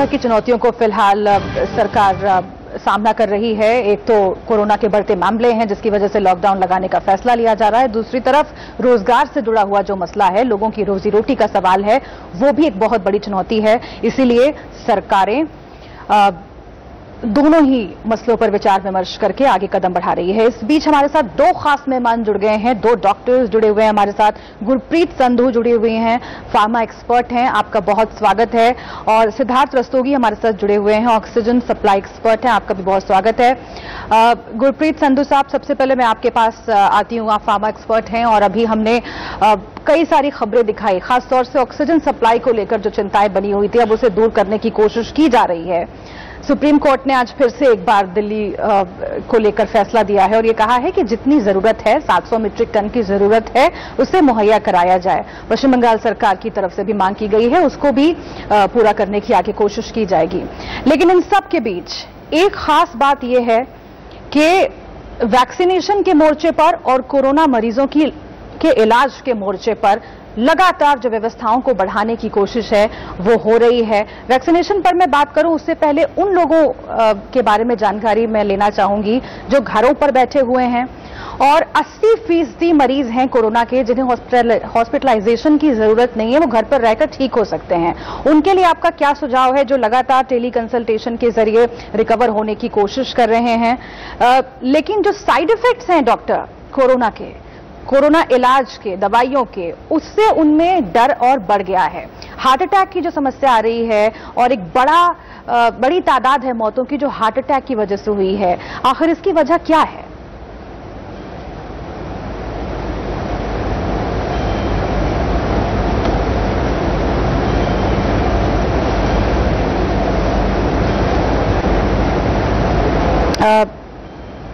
तरह की चुनौतियों को फिलहाल सरकार सामना कर रही है। एक तो कोरोना के बढ़ते मामले हैं जिसकी वजह से लॉकडाउन लगाने का फैसला लिया जा रहा है। दूसरी तरफ रोजगार से जुड़ा हुआ जो मसला है, लोगों की रोजी रोटी का सवाल है, वो भी एक बहुत बड़ी चुनौती है। इसीलिए सरकारें दोनों ही मसलों पर विचार विमर्श करके आगे कदम बढ़ा रही है। इस बीच हमारे साथ दो खास मेहमान जुड़ गए हैं, दो डॉक्टर्स जुड़े हुए हैं हमारे साथ। गुरप्रीत संधू जुड़ी हुई हैं, फार्मा एक्सपर्ट हैं, आपका बहुत स्वागत है। और सिद्धार्थ रस्तोगी हमारे साथ जुड़े हुए हैं, ऑक्सीजन सप्लाई एक्सपर्ट हैं, आपका भी बहुत स्वागत है। गुरप्रीत संधू साहब, सबसे पहले मैं आपके पास आती हूँ। आप फार्मा एक्सपर्ट हैं और अभी हमने कई सारी खबरें दिखाई, खासतौर से ऑक्सीजन सप्लाई को लेकर जो चिंताएं बनी हुई थी, अब उसे दूर करने की कोशिश की जा रही है। सुप्रीम कोर्ट ने आज फिर से एक बार दिल्ली को लेकर फैसला दिया है और ये कहा है कि जितनी जरूरत है, 700 मीट्रिक टन की जरूरत है, उसे मुहैया कराया जाए। पश्चिम बंगाल सरकार की तरफ से भी मांग की गई है, उसको भी पूरा करने की आगे कोशिश की जाएगी। लेकिन इन सब के बीच एक खास बात यह है कि वैक्सीनेशन के मोर्चे पर और कोरोना मरीजों के इलाज के मोर्चे पर लगातार जो व्यवस्थाओं को बढ़ाने की कोशिश है वो हो रही है। वैक्सीनेशन पर मैं बात करूं उससे पहले उन लोगों के बारे में जानकारी मैं लेना चाहूंगी जो घरों पर बैठे हुए हैं और 80% मरीज हैं कोरोना के जिन्हें हॉस्पिटलाइजेशन की जरूरत नहीं है, वो घर पर रहकर ठीक हो सकते हैं। उनके लिए आपका क्या सुझाव है जो लगातार टेली कंसल्टेशन के जरिए रिकवर होने की कोशिश कर रहे हैं? लेकिन जो साइड इफेक्ट्स हैं डॉक्टर कोरोना के, कोरोना इलाज के, दवाइयों के, उससे उनमें डर और बढ़ गया है। हार्ट अटैक की जो समस्या आ रही है और एक बड़ी तादाद है मौतों की जो हार्ट अटैक की वजह से हुई है, आखिर इसकी वजह क्या है?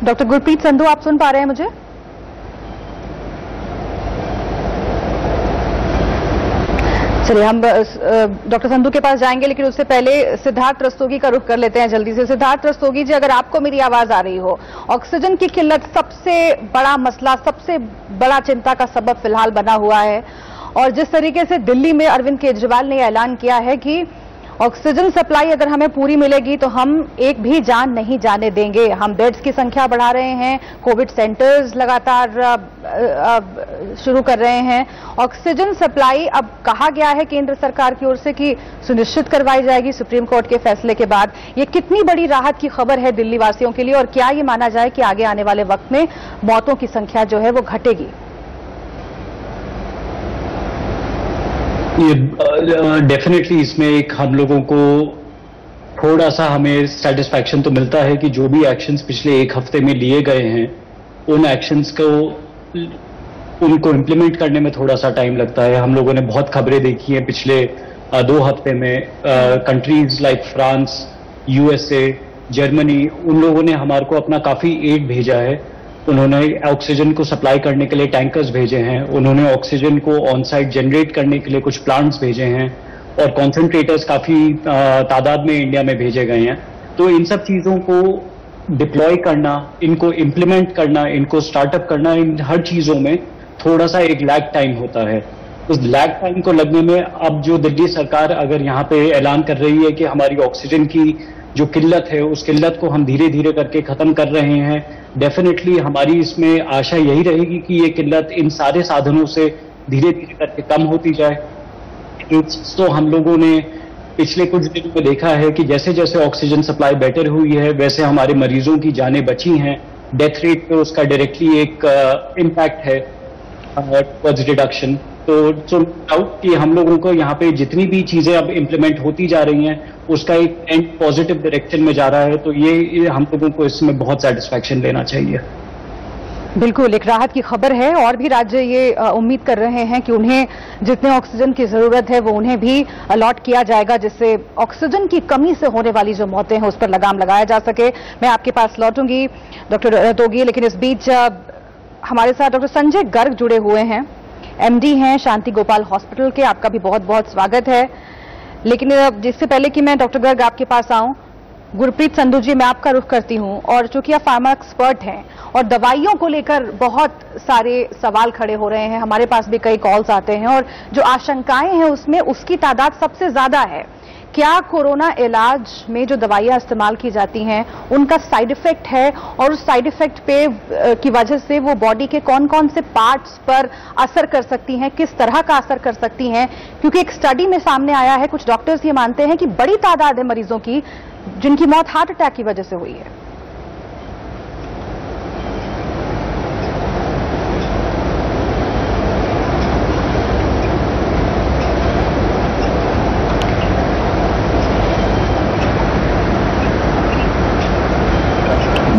डॉक्टर गुरप्रीत संधू, आप सुन पा रहे हैं मुझे? चलिए हम डॉक्टर संधू के पास जाएंगे, लेकिन उससे पहले सिद्धार्थ रस्तोगी का रुख कर लेते हैं जल्दी से। सिद्धार्थ रस्तोगी जी, अगर आपको मेरी आवाज आ रही हो, ऑक्सीजन की किल्लत सबसे बड़ा मसला, सबसे बड़ा चिंता का सबब फिलहाल बना हुआ है और जिस तरीके से दिल्ली में अरविंद केजरीवाल ने ऐलान किया है कि ऑक्सीजन सप्लाई अगर हमें पूरी मिलेगी तो हम एक भी जान नहीं जाने देंगे। हम बेड्स की संख्या बढ़ा रहे हैं, कोविड सेंटर्स लगातार शुरू कर रहे हैं। ऑक्सीजन सप्लाई अब कहा गया है केंद्र सरकार की ओर से कि सुनिश्चित करवाई जाएगी सुप्रीम कोर्ट के फैसले के बाद। ये कितनी बड़ी राहत की खबर है दिल्ली वासियों के लिए और क्या ये माना जाए कि आगे आने वाले वक्त में मौतों की संख्या जो है वो घटेगी? ये डेफिनेटली इसमें एक हम लोगों को थोड़ा सा हमें सेटिस्फैक्शन तो मिलता है कि जो भी एक्शंस पिछले एक हफ्ते में लिए गए हैं, उन एक्शंस को उनको इम्प्लीमेंट करने में थोड़ा सा टाइम लगता है। हम लोगों ने बहुत खबरें देखी हैं पिछले 2 हफ्ते में। Countries like France, USA, Germany, उन लोगों ने हमारे को अपना काफी एड भेजा है। उन्होंने ऑक्सीजन को सप्लाई करने के लिए टैंकर्स भेजे हैं, उन्होंने ऑक्सीजन को ऑन साइट जनरेट करने के लिए कुछ प्लांट्स भेजे हैं और कॉन्सेंट्रेटर्स काफी तादाद में इंडिया में भेजे गए हैं। तो इन सब चीजों को डिप्लॉय करना, इनको इम्प्लीमेंट करना, इनको स्टार्टअप करना, इन हर चीजों में थोड़ा सा एक लैग टाइम होता है। उस लैग टाइम को लगने में अब जो दिल्ली सरकार अगर यहाँ पे ऐलान कर रही है कि हमारी ऑक्सीजन की जो किल्लत है, उस किल्लत को हम धीरे धीरे करके खत्म कर रहे हैं, डेफिनेटली हमारी इसमें आशा यही रहेगी कि ये किल्लत इन सारे साधनों से धीरे धीरे करके कम होती जाए। तो हम लोगों ने पिछले कुछ दिनों में देखा है कि जैसे जैसे ऑक्सीजन सप्लाई बेटर हुई है, वैसे हमारे मरीजों की जानें बची हैं। डेथ रेट पे उसका डायरेक्टली एक इम्पैक्ट है टुवर्ड्स रिडक्शन। तो डाउट कि हम लोगों को यहाँ पे जितनी भी चीजें अब इम्प्लीमेंट होती जा रही हैं, उसका एक एंड पॉजिटिव डायरेक्शन में जा रहा है। तो ये हम लोगों को इसमें बहुत सेटिस्फैक्शन लेना चाहिए। बिल्कुल एक राहत की खबर है और भी राज्य ये उम्मीद कर रहे हैं कि उन्हें जितने ऑक्सीजन की जरूरत है वो उन्हें भी अलॉट किया जाएगा, जिससे ऑक्सीजन की कमी से होने वाली जो मौतें हैं उस पर लगाम लगाया जा सके। मैं आपके पास लौटूंगी डॉक्टर रस्तोगी, लेकिन इस बीच हमारे साथ डॉक्टर संजय गर्ग जुड़े हुए हैं, एमडी हैं शांति गोपाल हॉस्पिटल के। आपका भी बहुत बहुत स्वागत है। लेकिन जिससे पहले कि मैं डॉक्टर गर्ग आपके पास आऊं, गुरप्रीत संधू जी, मैं आपका रुख करती हूं और चूंकि आप फार्मा एक्सपर्ट हैं और दवाइयों को लेकर बहुत सारे सवाल खड़े हो रहे हैं, हमारे पास भी कई कॉल्स आते हैं और जो आशंकाएं हैं उसमें उसकी तादाद सबसे ज्यादा है क्या कोरोना इलाज में जो दवाइयां इस्तेमाल की जाती हैं उनका साइड इफेक्ट है, और उस साइड इफेक्ट पे की वजह से वो बॉडी के कौन कौन से पार्ट्स पर असर कर सकती हैं, किस तरह का असर कर सकती हैं? क्योंकि एक स्टडी में सामने आया है, कुछ डॉक्टर्स ये मानते हैं कि बड़ी तादाद है मरीजों की जिनकी मौत हार्ट अटैक की वजह से हुई है।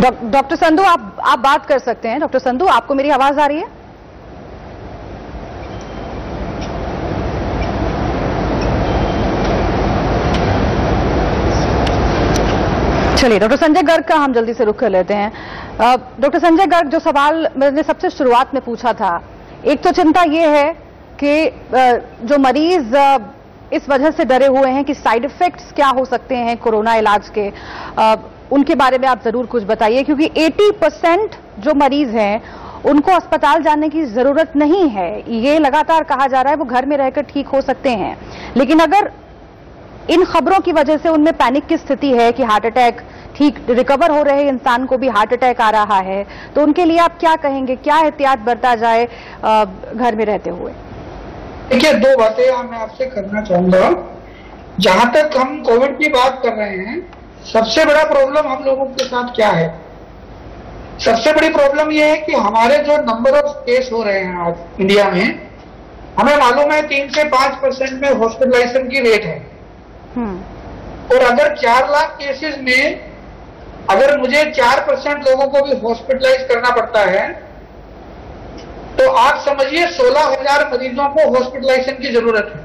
डॉक्टर संधू, आप बात कर सकते हैं। डॉक्टर संधू, आपको मेरी आवाज आ रही है? चलिए, डॉक्टर संजय गर्ग का हम जल्दी से रुख कर लेते हैं। डॉक्टर संजय गर्ग, जो सवाल मैंने सबसे शुरुआत में पूछा था, एक तो चिंता ये है कि जो मरीज इस वजह से डरे हुए हैं कि साइड इफेक्ट्स क्या हो सकते हैं कोरोना इलाज के, उनके बारे में आप जरूर कुछ बताइए, क्योंकि 80% जो मरीज हैं उनको अस्पताल जाने की जरूरत नहीं है। ये लगातार कहा जा रहा है वो घर में रहकर ठीक हो सकते हैं, लेकिन अगर इन खबरों की वजह से उनमें पैनिक की स्थिति है कि हार्ट अटैक, ठीक रिकवर हो रहे इंसान को भी हार्ट अटैक आ रहा है, तो उनके लिए आप क्या कहेंगे? क्या एहतियात बरता जाए घर में रहते हुए? देखिए, दो बातें मैं आपसे करना चाहूंगा। जहां तक हम कोविड की बात कर रहे हैं, सबसे बड़ा प्रॉब्लम हम लोगों के साथ क्या है? सबसे बड़ी प्रॉब्लम यह है कि हमारे जो नंबर ऑफ केस हो रहे हैं आज इंडिया में, हमें मालूम है 3 से 5% में हॉस्पिटलाइजेशन की रेट है। और अगर 4 लाख केसेस में अगर मुझे 4% लोगों को भी हॉस्पिटलाइज करना पड़ता है, तो आप समझिए 16,000 मरीजों को हॉस्पिटलाइजेशन की जरूरत है।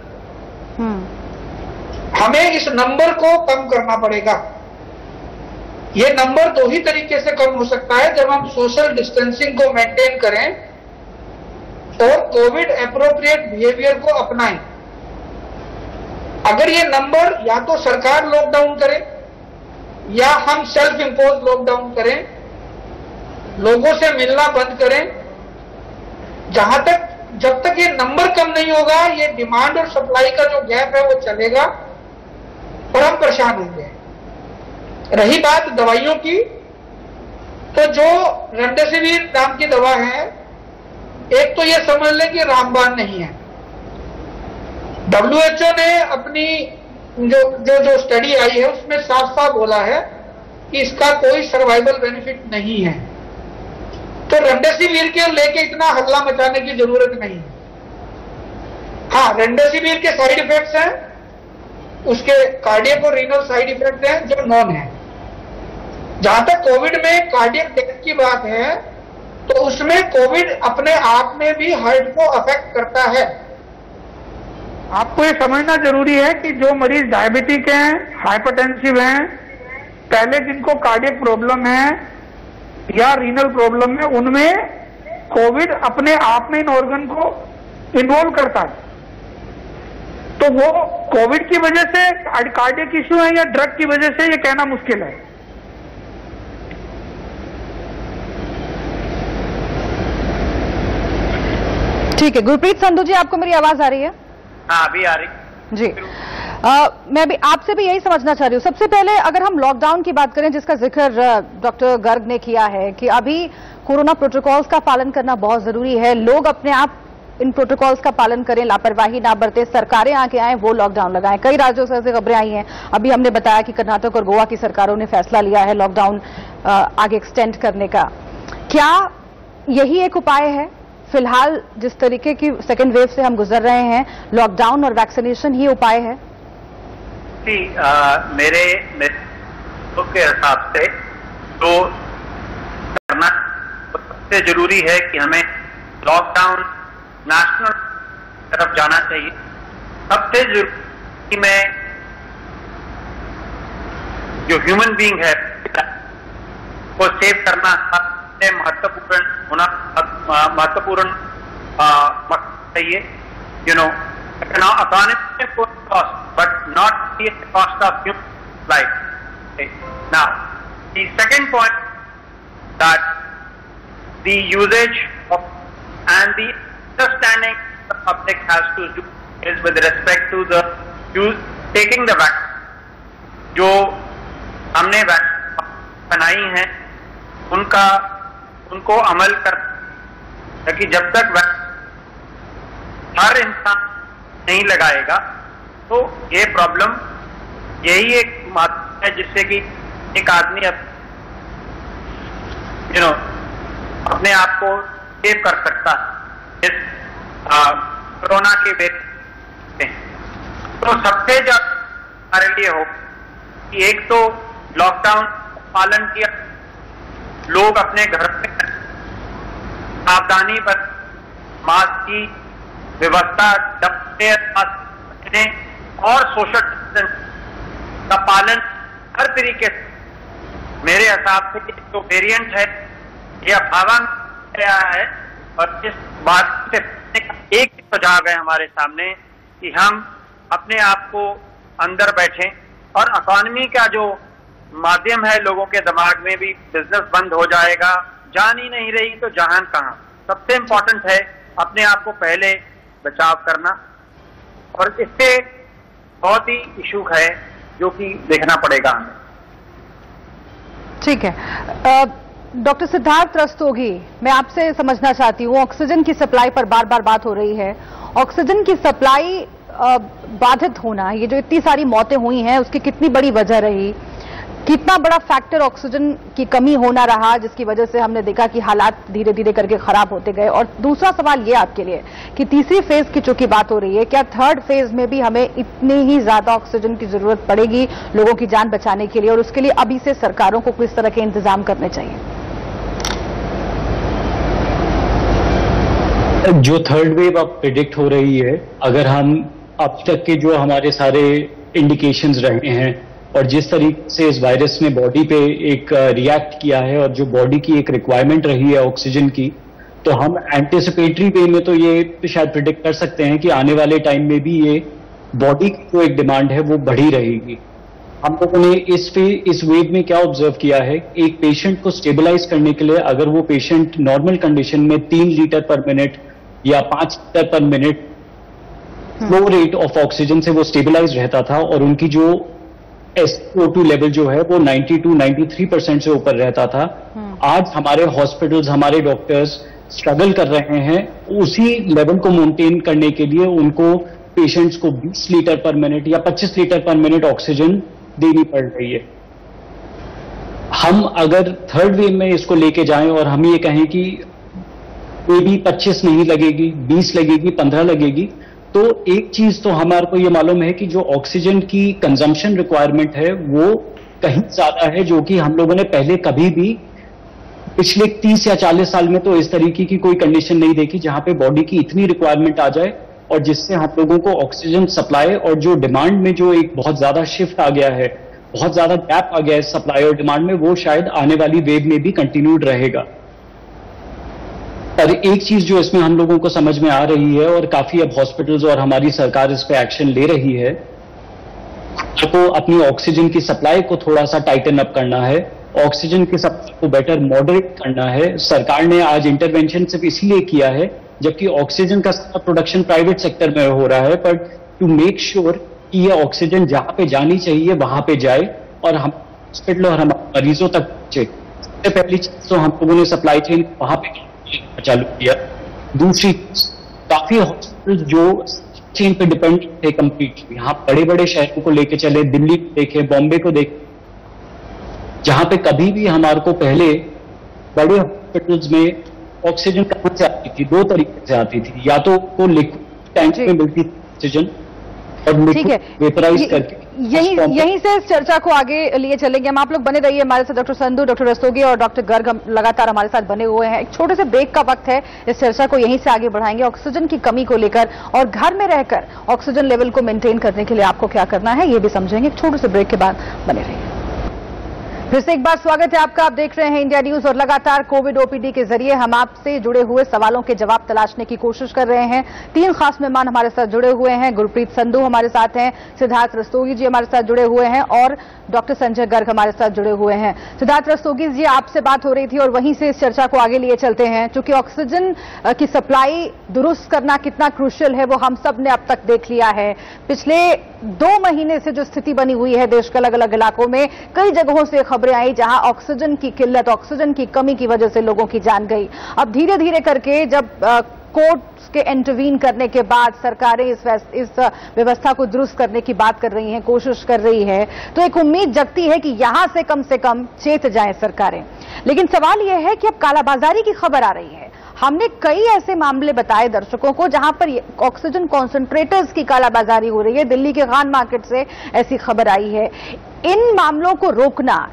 हमें इस नंबर को कम करना पड़ेगा। ये नंबर दो ही तरीके से कम हो सकता है, जब हम सोशल डिस्टेंसिंग को मेंटेन करें और कोविड एप्रोप्रिएट बिहेवियर को अपनाएं। अगर ये नंबर या तो सरकार लॉकडाउन करे या हम सेल्फ इंपोज लॉकडाउन करें, लोगों से मिलना बंद करें, जब तक ये नंबर कम नहीं होगा, ये डिमांड और सप्लाई का जो गैप है वो चलेगा और हम परेशान होंगे। रही बात दवाइयों की, तो जो रेमडेसिविर नाम की दवा है, एक तो ये समझ लें कि रामबाण नहीं है। WHO ने अपनी जो स्टडी आई है उसमें साफ साफ बोला है कि इसका कोई सर्वाइवल बेनिफिट नहीं है। तो रेमडेसिविर के लेके इतना हल्ला मचाने की जरूरत नहीं है। हाँ, रेमडेसिविर के साइड इफेक्ट्स हैं, उसके कार्डियक और रीनल साइड इफेक्ट हैं जो नॉन है। जहां तक कोविड में कार्डियक डेथ की बात है, तो उसमें कोविड अपने आप में भी हार्ट को अफेक्ट करता है। आपको ये समझना जरूरी है कि जो मरीज डायबिटिक हैं, हाइपरटेंसिव हैं, पहले जिनको कार्डियक प्रॉब्लम है या रीनल प्रॉब्लम है, उनमें कोविड अपने आप में इन ऑर्गन को इन्वॉल्व करता है। तो वो कोविड की वजह से कार्डियक इश्यू है या ड्रग की वजह से, ये कहना मुश्किल है। ठीक है, गुरप्रीत संधू जी, आपको मेरी आवाज आ रही है? हाँ, अभी आ रही जी। मैं भी आपसे भी यही समझना चाह रही हूँ। सबसे पहले अगर हम लॉकडाउन की बात करें, जिसका जिक्र डॉक्टर गर्ग ने किया है कि अभी कोरोना प्रोटोकॉल्स का पालन करना बहुत जरूरी है, लोग अपने आप इन प्रोटोकॉल्स का पालन करें, लापरवाही ना बरतें, सरकारें आके आए वो लॉकडाउन लगाएं। कई राज्यों से ऐसी खबरें आई हैं, अभी हमने बताया कि कर्नाटक और गोवा की सरकारों ने फैसला लिया है लॉकडाउन आगे एक्सटेंड करने का। क्या यही एक उपाय है? फिलहाल जिस तरीके की सेकेंड वेव से हम गुजर रहे हैं, लॉकडाउन और वैक्सीनेशन ही उपाय है? जी, मेरे के हिसाब से तो करना सबसे जरूरी है कि हमें लॉकडाउन नेशनल तरफ जाना चाहिए। सबसे जरूरी कि मैं जो ह्यूमन बीइंग है को सेव करना सबसे महत्वपूर्ण होना महत्वपूर्ण चाहिए। You know, economic cost, but not the cost of human life. Okay. Now, the second point that the usage of and the understanding the public has to do is with respect to the taking the vaccine. जो हमने बनाई हैं उनको अमल कर, ताकि जब तक हर इंसान नहीं लगाएगा तो ये प्रॉब्लम, यही एक माध्यम है जिससे कि एक आदमी अपने आप को सेव कर सकता है इस कोरोना के वेग में। तो सबसे ज्यादा हमारे लिए हो कि एक तो लॉकडाउन पालन किया, लोग अपने घर में सावधानी पर मास्क की व्यवस्था और सोशल डिस्टेंस का पालन हर तरीके से, मेरे हिसाब से जो वेरिएंट है ये अफवाह गया है। और इस बात से एक सुझाव है हमारे सामने कि हम अपने आप को अंदर बैठें, और इकोनॉमी का जो माध्यम है, लोगों के दिमाग में भी बिजनेस बंद हो जाएगा, जान ही नहीं रही तो जहान कहां। सबसे इंपॉर्टेंट है अपने आप को पहले बचाव करना, और इससे बहुत ही इशू है जो कि देखना पड़ेगा हमें। ठीक है, डॉक्टर सिद्धार्थ रस्तोगी, मैं आपसे समझना चाहती हूँ, ऑक्सीजन की सप्लाई पर बार बार बात हो रही है। ऑक्सीजन की सप्लाई बाधित होना, ये जो इतनी सारी मौतें हुई हैं, उसकी कितनी बड़ी वजह रही, कितना बड़ा फैक्टर ऑक्सीजन की कमी होना रहा, जिसकी वजह से हमने देखा कि हालात धीरे धीरे करके खराब होते गए। और दूसरा सवाल ये आपके लिए कि तीसरी फेज की चूंकि बात हो रही है, क्या थर्ड फेज में भी हमें इतनी ही ज्यादा ऑक्सीजन की जरूरत पड़ेगी लोगों की जान बचाने के लिए, और उसके लिए अभी से सरकारों को किस तरह के इंतजाम करने चाहिए? जो थर्ड वेव अब प्रिडिक्ट हो रही है, अगर हम अब तक के जो हमारे सारे इंडिकेशंस रहे हैं और जिस तरीके से इस वायरस ने बॉडी पे एक रिएक्ट किया है, और जो बॉडी की एक रिक्वायरमेंट रही है ऑक्सीजन की, तो हम एंटिसिपेटरी वे में तो ये शायद प्रिडिक्ट कर सकते हैं कि आने वाले टाइम में भी ये बॉडी की जो एक डिमांड है वो बढ़ी रहेगी। हम लोगों ने इस वेव में क्या ऑब्जर्व किया है, एक पेशेंट को स्टेबलाइज करने के लिए अगर वो पेशेंट नॉर्मल कंडीशन में 3 लीटर पर मिनट या 5 लीटर पर minute flow rate of oxygen से वो स्टेबलाइज रहता था, और उनकी जो SpO2 लेवल जो है वो 92-93% से ऊपर रहता था। आज हमारे हॉस्पिटल्स, हमारे डॉक्टर्स स्ट्रगल कर रहे हैं उसी लेवल को मेंटेन करने के लिए। उनको पेशेंट्स को 20 लीटर पर मिनट या 25 लीटर पर मिनट ऑक्सीजन देनी पड़ रही है। हम अगर थर्ड वेव में इसको लेके जाएं और हम ये कहें कि कोई भी 25 नहीं लगेगी, 20 लगेगी, 15 लगेगी, तो एक चीज तो हमारे को ये मालूम है कि जो ऑक्सीजन की कंजम्पशन रिक्वायरमेंट है वो कहीं ज्यादा है, जो कि हम लोगों ने पहले कभी भी पिछले 30 या 40 साल में तो इस तरीके की कोई कंडीशन नहीं देखी जहां पे बॉडी की इतनी रिक्वायरमेंट आ जाए और जिससे हम लोगों को ऑक्सीजन सप्लाई और जो डिमांड में जो एक बहुत ज्यादा शिफ्ट आ गया है, बहुत ज्यादा गैप आ गया है सप्लाई और डिमांड में, वो शायद आने वाली वेव में भी कंटिन्यूड रहेगा। पर एक चीज जो इसमें हम लोगों को समझ में आ रही है, और काफी अब हॉस्पिटल्स और हमारी सरकार इस पे एक्शन ले रही है, तो अपनी ऑक्सीजन की सप्लाई को थोड़ा सा टाइटन अप करना है, ऑक्सीजन की सप्लाई को बेटर मॉडरेट करना है। सरकार ने आज इंटरवेंशन सिर्फ इसलिए किया है जबकि ऑक्सीजन का सारा प्रोडक्शन प्राइवेट सेक्टर में हो रहा है, पर टू मेक श्योर कि ये ऑक्सीजन जहां पे जानी चाहिए वहां पे जाए और हम हॉस्पिटल और हमारे मरीजों तक पहुंचे। सबसे पहली चीज तो हम लोगों ने सप्लाई चेन वहां पे चालू किया। दूसरी, काफी हॉस्पिटल जो चेन पे डिपेंड थे कंप्लीटली, यहाँ बड़े बड़े शहरों को लेके चले, दिल्ली को देखे, बॉम्बे को देखे, जहां पे कभी भी हमारे को पहले बड़े हॉस्पिटल्स में ऑक्सीजन कहां से आती थी, 2 तरीके से आती थी, या तो वो लिक्विड टैंक में मिलती थी ऑक्सीजन और लिक्विड वेपराइज करके। यहीं से इस चर्चा को आगे लिए चलेंगे हम। आप लोग बने रहिए हमारे साथ, डॉक्टर संधू, डॉक्टर रस्तोगी और डॉक्टर गर्ग लगातार हमारे साथ बने हुए हैं। एक छोटे से ब्रेक का वक्त है, इस चर्चा को यहीं से आगे बढ़ाएंगे ऑक्सीजन की कमी को लेकर, और घर में रहकर ऑक्सीजन लेवल को मेंटेन करने के लिए आपको क्या करना है ये भी समझेंगे। एक छोटे से ब्रेक के बाद बने रहिए। फिर से एक बार स्वागत है आपका। आप देख रहे हैं इंडिया न्यूज और लगातार कोविड ओपीडी के जरिए हम आपसे जुड़े हुए सवालों के जवाब तलाशने की कोशिश कर रहे हैं। 3 खास मेहमान हमारे साथ जुड़े हुए हैं। गुरप्रीत संधू हमारे साथ हैं, सिद्धार्थ रस्तोगी जी हमारे साथ जुड़े हुए हैं और डॉक्टर संजय गर्ग हमारे साथ जुड़े हुए हैं। सिद्धार्थ रस्तोगी जी, आपसे बात हो रही थी और वहीं से इस चर्चा को आगे लिए चलते हैं। चूंकि ऑक्सीजन की सप्लाई दुरुस्त करना कितना क्रूशियल है वो हम सब ने अब तक देख लिया है। पिछले 2 महीने से जो स्थिति बनी हुई है देश के अलग अलग इलाकों में, कई जगहों से खबरें आई जहां ऑक्सीजन की किल्लत, ऑक्सीजन की कमी की वजह से लोगों की जान गई। अब धीरे धीरे करके जब कोर्ट्स के इंटरवीन करने के बाद सरकारें इस व्यवस्था को दुरुस्त करने की बात कर रही हैं, कोशिश कर रही है, तो एक उम्मीद जगती है कि यहां से कम चेत जाएं सरकारें। लेकिन सवाल यह है कि अब कालाबाजारी की खबर आ रही है। हमने कई ऐसे मामले बताए दर्शकों को जहां पर ऑक्सीजन कॉन्सेंट्रेटर्स की कालाबाजारी हो रही है। दिल्ली के खान मार्केट से ऐसी खबर आई है। इन मामलों को रोकना,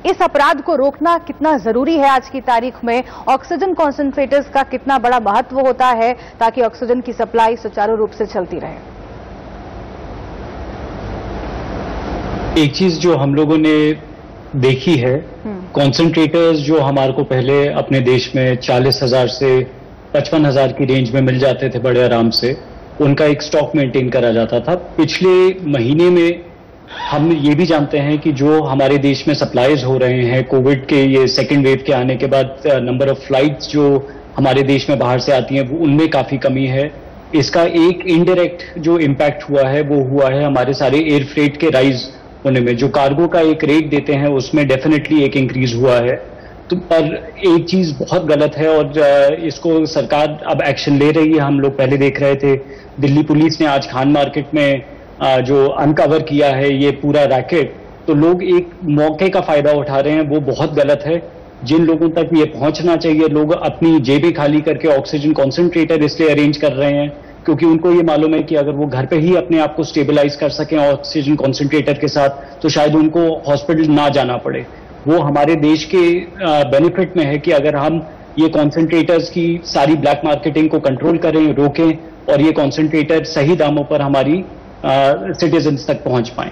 इस अपराध को रोकना कितना जरूरी है आज की तारीख में? ऑक्सीजन कॉन्सेंट्रेटर्स का कितना बड़ा महत्व होता है ताकि ऑक्सीजन की सप्लाई सुचारू रूप से चलती रहे? एक चीज जो हम लोगों ने देखी है, कॉन्सेंट्रेटर्स जो हमारे को पहले अपने देश में 40,000 से 55,000 की रेंज में मिल जाते थे बड़े आराम से, उनका एक स्टॉक मेंटेन करा जाता था। पिछले महीने में हम ये भी जानते हैं कि जो हमारे देश में सप्लाईज हो रहे हैं कोविड के ये सेकेंड वेव के आने के बाद, नंबर ऑफ फ्लाइट्स जो हमारे देश में बाहर से आती हैं उनमें काफी कमी है। इसका एक इनडायरेक्ट जो इम्पैक्ट हुआ है वो हुआ है हमारे सारे एयर फ्रेट के राइज होने में। जो कार्गो का एक रेट देते हैं उसमें डेफिनेटली एक इंक्रीज हुआ है। तो पर एक चीज बहुत गलत है और इसको सरकार अब एक्शन ले रही है। हम लोग पहले देख रहे थे दिल्ली पुलिस ने आज खान मार्केट में जो अनकवर किया है ये पूरा रैकेट, तो लोग एक मौके का फायदा उठा रहे हैं, वो बहुत गलत है। जिन लोगों तक ये पहुंचना चाहिए, लोग अपनी जेबें खाली करके ऑक्सीजन कॉन्सेंट्रेटर इसलिए अरेंज कर रहे हैं क्योंकि उनको ये मालूम है कि अगर वो घर पे ही अपने आप को स्टेबलाइज कर सकें ऑक्सीजन कॉन्सेंट्रेटर के साथ, तो शायद उनको हॉस्पिटल ना जाना पड़े। वो हमारे देश के बेनिफिट में है कि अगर हम ये कॉन्सेंट्रेटर्स की सारी ब्लैक मार्केटिंग को कंट्रोल करें, रोकें और ये कॉन्सेंट्रेटर सही दामों पर हमारी सिटीजन्स तक पहुंच पाएं।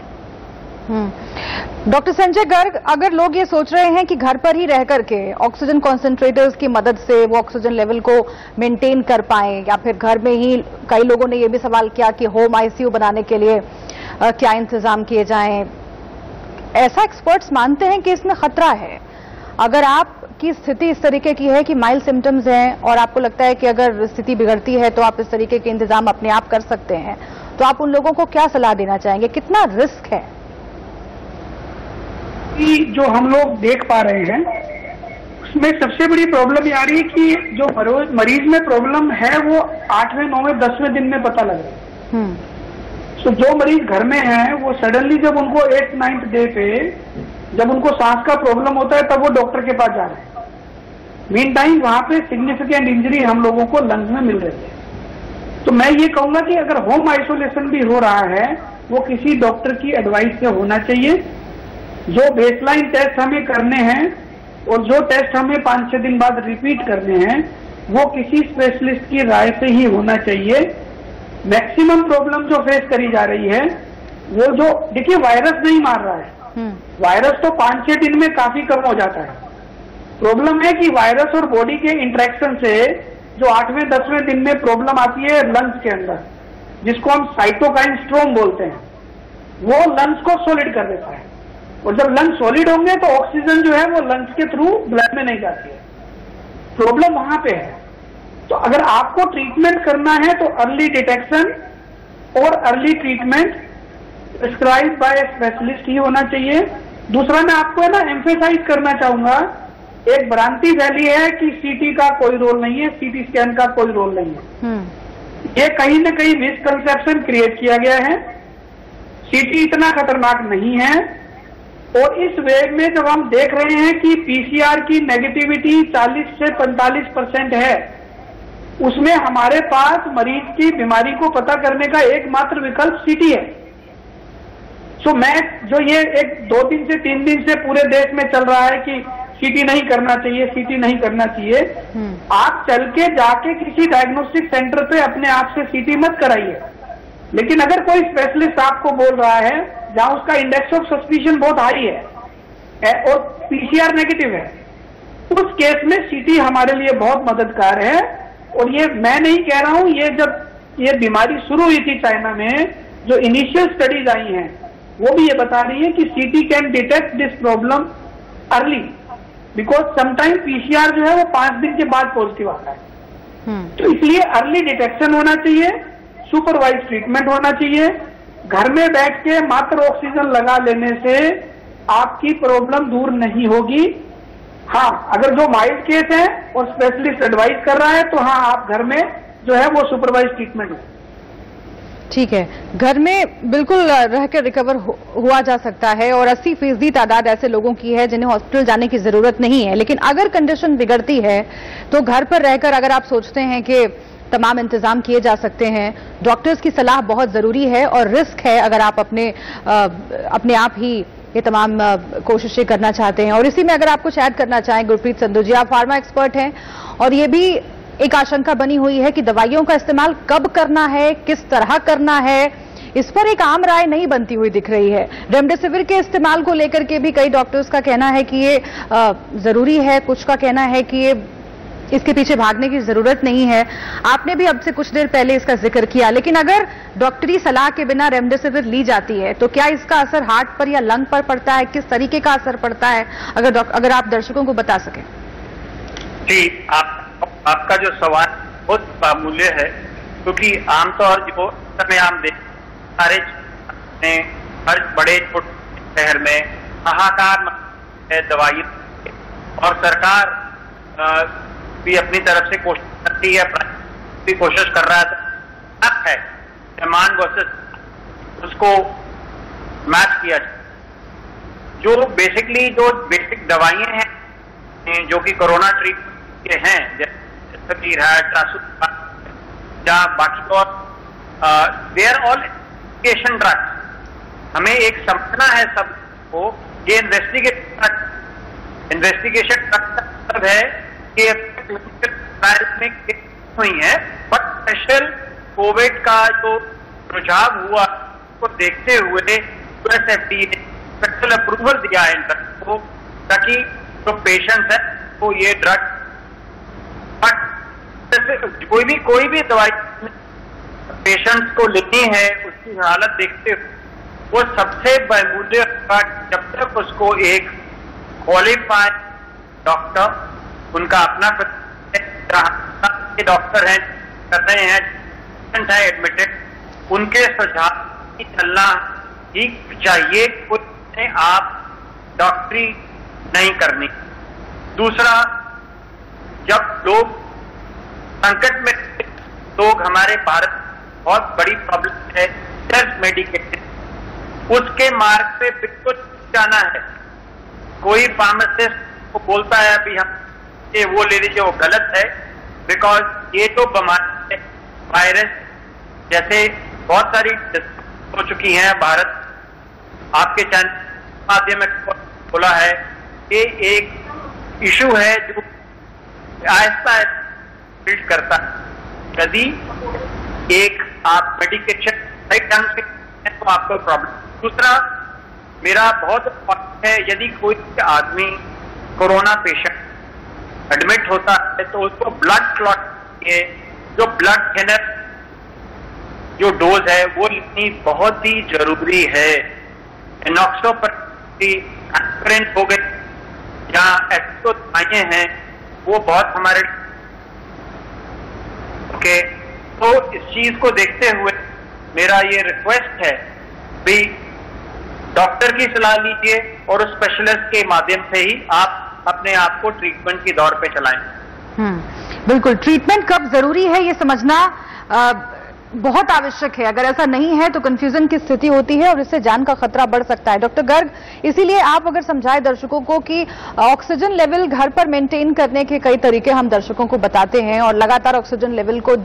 डॉक्टर संजय गर्ग, अगर लोग ये सोच रहे हैं कि घर पर ही रह करके ऑक्सीजन कॉन्सेंट्रेटर्स की मदद से वो ऑक्सीजन लेवल को मेंटेन कर पाएं, या फिर घर में ही, कई लोगों ने ये भी सवाल किया कि होम आईसीयू बनाने के लिए क्या इंतजाम किए जाएं, ऐसा एक्सपर्ट्स मानते हैं कि इसमें खतरा है। अगर आपकी स्थिति इस तरीके की है कि माइल्ड सिम्टम्स हैं और आपको लगता है कि अगर स्थिति बिगड़ती है तो आप इस तरीके के इंतजाम अपने आप कर सकते हैं, तो आप उन लोगों को क्या सलाह देना चाहेंगे? कितना रिस्क है? जो हम लोग देख पा रहे हैं उसमें सबसे बड़ी प्रॉब्लम ये आ रही है कि जो मरीज में प्रॉब्लम है वो 8वें, 9वें, 10वें दिन में पता लग रहा है। तो जो मरीज घर में है वो सडनली जब उनको 8th, 9th डे पे जब उनको सांस का प्रॉब्लम होता है तब वो डॉक्टर के पास जा रहे हैं। मीन टाइम वहां पे सिग्निफिकेंट इंजरी हम लोगों को लंग्स में मिल रही है। तो मैं ये कहूंगा कि अगर होम आइसोलेशन भी हो रहा है वो किसी डॉक्टर की एडवाइस से होना चाहिए। जो बेसलाइन टेस्ट हमें करने हैं और जो टेस्ट हमें 5-6 दिन बाद रिपीट करने हैं वो किसी स्पेशलिस्ट की राय से ही होना चाहिए। मैक्सिमम प्रॉब्लम जो फेस करी जा रही है वो जो, देखिए वायरस नहीं मार रहा है, वायरस तो 5-6 दिन में काफी कम हो जाता है। प्रॉब्लम है कि वायरस और बॉडी के इंटरेक्शन से जो 8वें, 10वें दिन में प्रॉब्लम आती है लंग्स के अंदर, जिसको हम साइटोकाइन स्ट्रोम बोलते हैं, वो लंग्स को सॉलिड कर देता है। और जब लंग्स सॉलिड होंगे तो ऑक्सीजन जो है वो लंग्स के थ्रू ब्लड में नहीं जाती है। प्रॉब्लम वहां पे है। तो अगर आपको ट्रीटमेंट करना है तो अर्ली डिटेक्शन और early treatment prescribe by specialist ही होना चाहिए। दूसरा मैं आपको है ना एम्फेसाइज करना चाहूंगा, एक भ्रांति फैली है कि सीटी का कोई रोल नहीं है, सीटी स्कैन का कोई रोल नहीं है। ये कहीं ना कहीं मिसकंसेप्शन क्रिएट किया गया है। सीटी इतना खतरनाक नहीं है। और इस वेव में जब हम देख रहे हैं कि पीसीआर की नेगेटिविटी 40 से 45% है, उसमें हमारे पास मरीज की बीमारी को पता करने का एकमात्र विकल्प सीटी है। सो मैं जो ये 2 दिन से 3 दिन से पूरे देश में चल रहा है कि सीटी नहीं करना चाहिए, सीटी नहीं करना चाहिए, आप चल के जाके किसी डायग्नोस्टिक सेंटर पे अपने आप से सीटी मत कराइए। लेकिन अगर कोई स्पेशलिस्ट आपको बोल रहा है जहां उसका इंडेक्स ऑफ सस्पिशन बहुत हाई है, और पीसीआर नेगेटिव है, उस केस में सीटी हमारे लिए बहुत मददगार है। और ये मैं नहीं कह रहा हूं, ये जब ये बीमारी शुरू हुई थी चाइना में, जो इनिशियल स्टडीज आई हैं वो भी ये बता रही है कि सीटी can detect this problem early, because sometime PCR जो है वो 5 दिन के बाद पॉजिटिव आता है। तो इसलिए अर्ली डिटेक्शन होना चाहिए, सुपरवाइज ट्रीटमेंट होना चाहिए। घर में बैठ के मात्र ऑक्सीजन लगा लेने से आपकी प्रॉब्लम दूर नहीं होगी। हाँ, अगर जो माइल्ड केस है और स्पेशलिस्ट एडवाइस कर रहा है तो हाँ, आप घर में जो है वो सुपरवाइज ट्रीटमेंट हो। ठीक है, घर में बिल्कुल रहकर रिकवर हुआ जा सकता है और 80% तादाद ऐसे लोगों की है जिन्हें हॉस्पिटल जाने की जरूरत नहीं है। लेकिन अगर कंडीशन बिगड़ती है तो घर पर रहकर अगर आप सोचते हैं कि तमाम इंतजाम किए जा सकते हैं, डॉक्टर्स की सलाह बहुत जरूरी है और रिस्क है अगर आप अपने आप ही ये तमाम कोशिशें करना चाहते हैं। और इसी में अगर आप कुछ ऐड करना चाहें गुरप्रीत संधू जी, आप फार्मा एक्सपर्ट हैं और ये भी एक आशंका बनी हुई है कि दवाइयों का इस्तेमाल कब करना है, किस तरह करना है, इस पर एक आम राय नहीं बनती हुई दिख रही है। रेमडेसिविर के इस्तेमाल को लेकर के भी कई डॉक्टर्स का कहना है कि ये जरूरी है, कुछ का कहना है कि ये इसके पीछे भागने की जरूरत नहीं है। आपने भी अब से कुछ देर पहले इसका जिक्र किया, लेकिन अगर डॉक्टरी सलाह के बिना रेमडेसिविर ली जाती है तो क्या इसका असर हार्ट पर या लंग पर पड़ता है, किस तरीके का असर पड़ता है, अगर आप दर्शकों को बता सकें। जी, आपका जो सवाल बहुत बामूल्य है, क्योंकि आमतौर जो समय हम सारे हर बड़े छोटे शहर में हाहाकार है दवाई, और सरकार भी अपनी तरफ से कोशिश करती है, भी कोशिश कर रहा है डिमांड वर्सेस उसको मैच किया जाए। जो बेसिक दवाइयां हैं जो कि कोरोना ट्रीटमेंट के हैं, जैसे या बाकी और they are all investigation drugs. हमें एक समझना है सबको, ये इन्वेस्टिगेशन ड्रग्स का मतलब है कि ट्रायल में हुई है, बट स्पेशल कोविड का जो रुझाव हुआ उसको देखते हुए यूएस एफडीए ने स्पेशल अप्रूवल दिया है इन ड्रग्स को, ताकि जो पेशेंट्स है वो ये ड्रग, बट कोई भी दवाई पेशेंट्स को लेनी है उसकी हालत देखते हुए वो सबसे बहुमूल्य जब तक उसको एक क्वालिफाइड डॉक्टर, उनका अपना के डॉक्टर हैं कर रहे हैं एडमिटेड, उनके सुझाव की चलना ही चाहिए, कुछ आप डॉक्टरी नहीं करनी। दूसरा, जब लोग संकट में, लोग हमारे भारत बहुत बड़ी प्रॉब्लम है सेल्फ मेडिकेशन, उसके मार्ग पे बिल्कुल जाना है। कोई फार्मासिस्ट को बोलता है अभी हम ये वो ले लीजिए, वो गलत है, बिकॉज ये तो बीमारी है, वायरस जैसे बहुत सारी हो चुकी हैं। भारत आपके चैनल माध्यम में बोला है, ये एक इशू है जो आहिस्ता बिल्ड करता है। यदि एक आप मेडिकेशन सही ढंग से तो आपको प्रॉब्लम। दूसरा, मेरा बहुत है, यदि कोई आदमी कोरोना पेशेंट एडमिट होता है तो उसको ब्लड क्लॉट के जो ब्लड थिनर जो डोज है वो इतनी बहुत ही जरूरी है। एनॉक्सोप्रिन हो गए या ऐसी दवाइयां हैं वो बहुत हमारे ओके। तो इस चीज को देखते हुए मेरा ये रिक्वेस्ट है भी डॉक्टर की सलाह लीजिए और उस स्पेशलिस्ट के माध्यम से ही आप अपने आप को ट्रीटमेंट की दौर पे चलाएं। बिल्कुल, ट्रीटमेंट कब जरूरी है ये समझना बहुत आवश्यक है। अगर ऐसा नहीं है तो कंफ्यूजन की स्थिति होती है और इससे जान का खतरा बढ़ सकता है। डॉक्टर गर्ग, इसीलिए आप अगर समझाएं दर्शकों को कि ऑक्सीजन लेवल घर पर मेंटेन करने के कई तरीके हम दर्शकों को बताते हैं और लगातार ऑक्सीजन लेवल को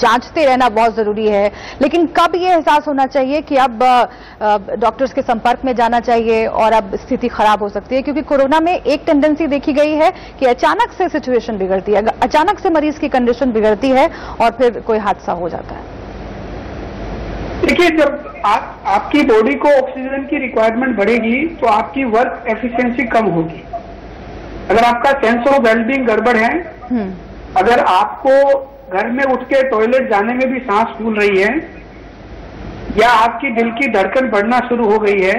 जांचते रहना बहुत जरूरी है, लेकिन कब ये एहसास होना चाहिए कि अब डॉक्टर्स के संपर्क में जाना चाहिए और अब स्थिति खराब हो सकती है? क्योंकि कोरोना में एक टेंडेंसी देखी गई है कि अचानक से सिचुएशन बिगड़ती है, अचानक से मरीज की कंडीशन बिगड़ती है और फिर कोई हादसा हो जाता है। देखिए, जब आपकी बॉडी को ऑक्सीजन की रिक्वायरमेंट बढ़ेगी तो आपकी वर्क एफिशिएंसी कम होगी। अगर आपका सेंस ऑफ वेलबींग गड़बड़ है, अगर आपको घर में उठ के टॉयलेट जाने में भी सांस फूल रही है, या आपकी दिल की धड़कन बढ़ना शुरू हो गई है,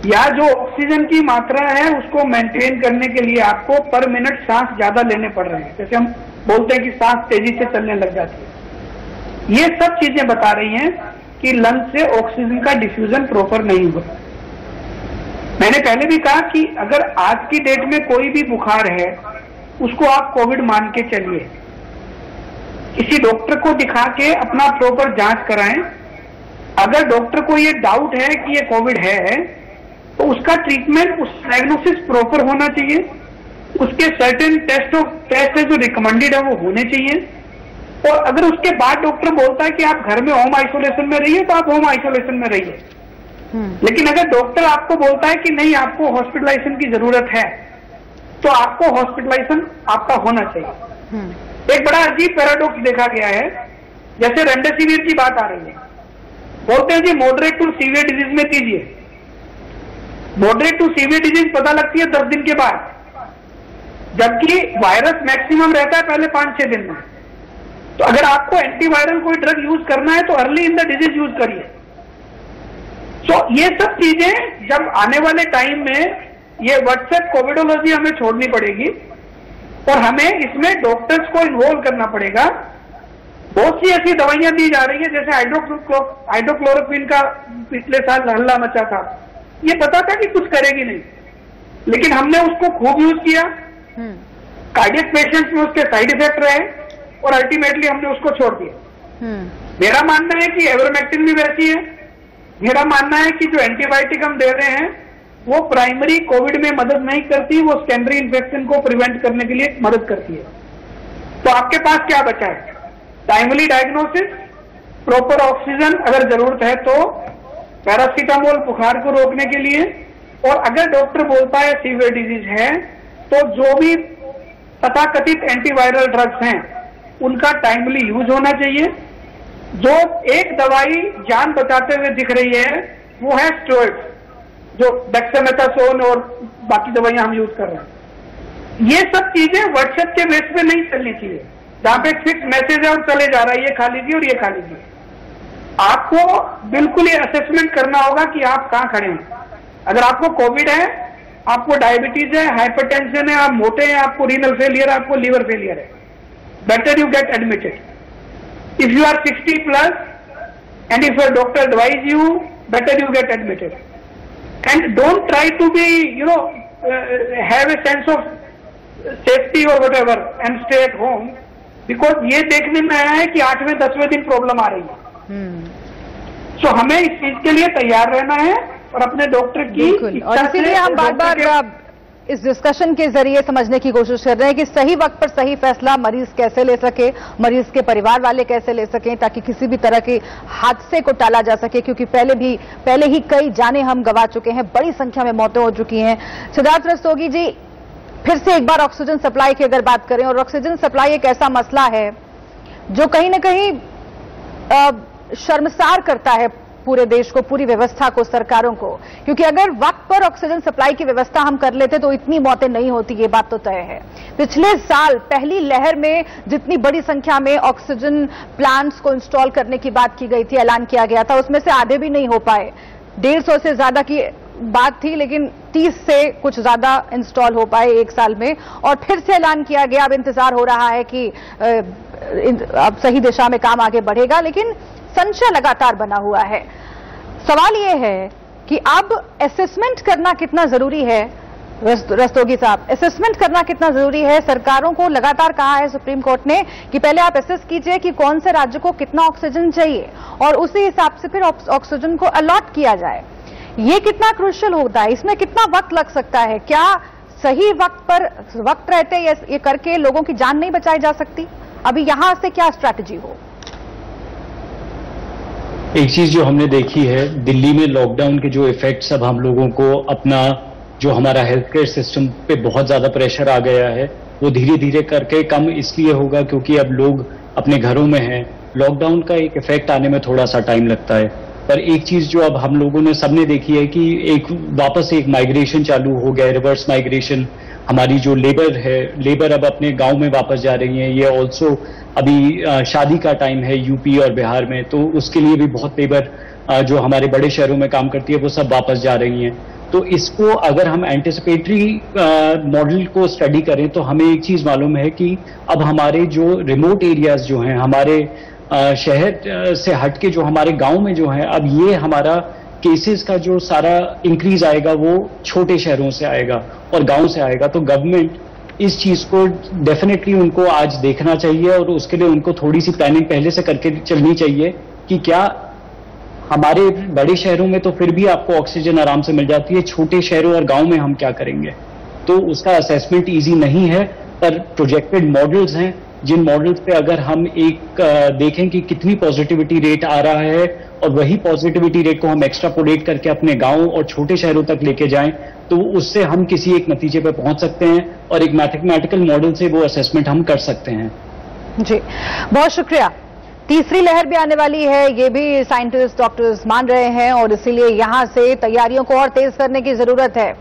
या जो ऑक्सीजन की मात्रा है उसको मेंटेन करने के लिए आपको पर मिनट सांस ज्यादा लेने पड़ रहे हैं, जैसे हम बोलते हैं कि सांस तेजी से चलने लग जाती है, ये सब चीजें बता रही हैं कि लंग से ऑक्सीजन का डिफ्यूजन प्रॉपर नहीं हुआ। मैंने पहले भी कहा कि अगर आज की डेट में कोई भी बुखार है उसको आप कोविड मान के चलिए, किसी डॉक्टर को दिखा के अपना प्रॉपर जांच कराएं। अगर डॉक्टर को ये डाउट है कि ये कोविड है तो उसका ट्रीटमेंट, उस डायग्नोसिस प्रॉपर होना चाहिए, उसके सर्टेन टेस्ट है जो रिकमेंडेड है वो होने चाहिए। और अगर उसके बाद डॉक्टर बोलता है कि आप घर में होम आइसोलेशन में रहिए तो आप होम आइसोलेशन में रहिए। लेकिन अगर डॉक्टर आपको बोलता है कि नहीं आपको हॉस्पिटलाइजेशन की जरूरत है तो आपको हॉस्पिटलाइजेशन आपका होना चाहिए। एक बड़ा अजीब पैराडॉक्स देखा गया है, जैसे रेमडेसिविर की बात आ रही है, बोलते हैं जी मॉडरेट टू सीवियर डिजीज में कीजिए। मॉडरेट टू सीवियर डिजीज पता लगती है 10 दिन के बाद, जबकि वायरस मैक्सिमम रहता है पहले 5-6 दिन में। तो अगर आपको एंटीवायरल कोई ड्रग यूज करना है तो early in the disease use करिए। तो ये सब चीजें जब आने वाले टाइम में ये व्हाट्सएप कोविडोलॉजी हमें छोड़नी पड़ेगी और हमें इसमें डॉक्टर्स को इन्वॉल्व करना पड़ेगा। बहुत सी ऐसी दवाइयां दी जा रही है, जैसे हाइड्रोक्लोरोक्विन का पिछले साल हल्ला मचा था, ये पता था कि कुछ करेगी नहीं, लेकिन हमने उसको खूब यूज किया, कार्डियक पेशेंट्स में उसके साइड इफेक्ट रहे और अल्टीमेटली हमने उसको छोड़ दिया। मेरा मानना है कि एवरमेक्टिन भी वैसी है। मेरा मानना है कि जो एंटीबायोटिक हम दे रहे हैं वो प्राइमरी कोविड में मदद नहीं करती, वो सेकेंडरी इन्फेक्शन को प्रिवेंट करने के लिए मदद करती है। तो आपके पास क्या बचा है? टाइमली डायग्नोसिस, प्रॉपर ऑक्सीजन, अगर जरूरत है तो पैरासीटामोल बुखार को रोकने के लिए, और अगर डॉक्टर बोलता है सीवियर डिजीज है तो जो भी तथाकथित एंटीवायरल ड्रग्स हैं उनका टाइमली यूज होना चाहिए। जो एक दवाई जान बचाते हुए दिख रही है वो है स्टेरॉइड्स, जो डेक्सामेथासोन और बाकी दवाइयां हम यूज कर रहे हैं। ये सब चीजें व्हाट्सएप के बेस पे नहीं चलनी चाहिए, जहां पे फिक्स मैसेज है और चले जा रहा है ये खा लीजिए और ये खा लीजिए। आपको बिल्कुल ये असेसमेंट करना होगा कि आप कहां खड़े हैं। अगर आपको कोविड है, आपको डायबिटीज है, हाइपरटेंशन है, आप मोटे हैं, आपको रीनल फेलियर है, आपको लीवर फेलियर है, better you get admitted. If you are 60 plus and if your doctor advise you, better you get admitted. And don't try to be, have a sense of safety or whatever and stay at home, because ये देखने में आया है कि 8वें 10वें दिन problem आ रही है। So हमें इस चीज के लिए तैयार रहना है और अपने डॉक्टर की, और इसीलिए हम बार-बार इस डिस्कशन के जरिए समझने की कोशिश कर रहे हैं कि सही वक्त पर सही फैसला मरीज कैसे ले सके, मरीज के परिवार वाले कैसे ले सकें, ताकि किसी भी तरह के हादसे को टाला जा सके, क्योंकि पहले ही कई जाने हम गंवा चुके हैं, बड़ी संख्या में मौतें हो चुकी हैं। सिद्धार्थ रस्तोगी जी, फिर से एक बार ऑक्सीजन सप्लाई की अगर बात करें, और ऑक्सीजन सप्लाई एक ऐसा मसला है जो कहीं ना कहीं शर्मसार करता है पूरे देश को, पूरी व्यवस्था को, सरकारों को, क्योंकि अगर वक्त पर ऑक्सीजन सप्लाई की व्यवस्था हम कर लेते तो इतनी मौतें नहीं होती, ये बात तो तय है। पिछले साल पहली लहर में जितनी बड़ी संख्या में ऑक्सीजन प्लांट्स को इंस्टॉल करने की बात की गई थी, ऐलान किया गया था, उसमें से आधे भी नहीं हो पाए। 150 से ज्यादा की बात थी, लेकिन 30 से कुछ ज्यादा इंस्टॉल हो पाए एक साल में, और फिर से ऐलान किया गया। अब इंतजार हो रहा है कि अब सही दिशा में काम आगे बढ़ेगा, लेकिन संशय लगातार बना हुआ है। सवाल यह है कि अब असेसमेंट करना कितना जरूरी है। रस्तोगी साहब, असेसमेंट करना कितना जरूरी है? सरकारों को लगातार कहा है सुप्रीम कोर्ट ने कि पहले आप असेस कीजिए कि कौन से राज्य को कितना ऑक्सीजन चाहिए और उसी हिसाब से फिर ऑक्सीजन को अलॉट किया जाए। ये कितना क्रूशियल होता है, इसमें कितना वक्त लग सकता है? क्या सही वक्त पर वक्त रहते ये करके लोगों की जान नहीं बचाई जा सकती? अभी यहां से क्या स्ट्रैटेजी हो? एक चीज जो हमने देखी है, दिल्ली में लॉकडाउन के जो इफेक्ट्स अब हम लोगों को अपना जो हमारा हेल्थ केयर सिस्टम पे बहुत ज्यादा प्रेशर आ गया है, वो धीरे धीरे करके कम इसलिए होगा क्योंकि अब लोग अपने घरों में हैं। लॉकडाउन का एक इफेक्ट आने में थोड़ा सा टाइम लगता है, पर एक चीज जो अब हम लोगों ने सबने देखी है कि वापस एक माइग्रेशन चालू हो गया है, रिवर्स माइग्रेशन। हमारी जो लेबर अब अपने गांव में वापस जा रही है। ये ऑल्सो अभी शादी का टाइम है यूपी और बिहार में, तो उसके लिए भी बहुत लेबर जो हमारे बड़े शहरों में काम करती है वो सब वापस जा रही हैं। तो इसको अगर हम एंटिसिपेटरी मॉडल को स्टडी करें तो हमें एक चीज मालूम है कि अब हमारे जो रिमोट एरियाज जो हैं, हमारे शहर से हटके जो हमारे गांव में जो है, अब ये हमारा केसेस का जो सारा इंक्रीज आएगा वो छोटे शहरों से आएगा और गांव से आएगा। तो गवर्नमेंट इस चीज को डेफिनेटली उनको आज देखना चाहिए और उसके लिए उनको थोड़ी सी प्लानिंग पहले से करके चलनी चाहिए कि क्या हमारे बड़े शहरों में तो फिर भी आपको ऑक्सीजन आराम से मिल जाती है, छोटे शहरों और गांव में हम क्या करेंगे। तो उसका असेसमेंट इजी नहीं है, पर प्रोजेक्टेड मॉडल्स हैं जिन मॉडल्स पे अगर हम एक देखें कि कितनी पॉजिटिविटी रेट आ रहा है और वही पॉजिटिविटी रेट को हम एक्स्ट्रापोलेट करके अपने गांव और छोटे शहरों तक लेके जाएं तो उससे हम किसी एक नतीजे पर पहुंच सकते हैं और एक मैथमेटिकल मॉडल से वो असेसमेंट हम कर सकते हैं। जी, बहुत शुक्रिया। तीसरी लहर भी आने वाली है, ये भी साइंटिस्ट डॉक्टर्स मान रहे हैं और इसीलिए यहां से तैयारियों को और तेज करने की जरूरत है।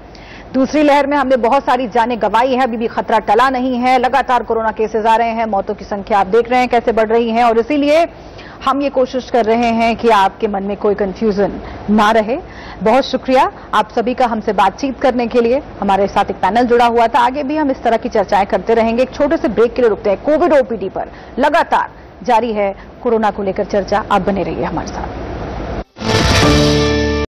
दूसरी लहर में हमने बहुत सारी जानें गंवाई है, अभी भी खतरा टला नहीं है, लगातार कोरोना केसेस आ रहे हैं, मौतों की संख्या आप देख रहे हैं कैसे बढ़ रही है और इसीलिए हम ये कोशिश कर रहे हैं कि आपके मन में कोई कंफ्यूजन ना रहे। बहुत शुक्रिया आप सभी का हमसे बातचीत करने के लिए। हमारे साथ एक पैनल जुड़ा हुआ था, आगे भी हम इस तरह की चर्चाएं करते रहेंगे। एक छोटे से ब्रेक के लिए रुकते हैं। कोविड ओपीडी पर लगातार जारी है कोरोना को लेकर चर्चा, आप बने रहिए हमारे साथ।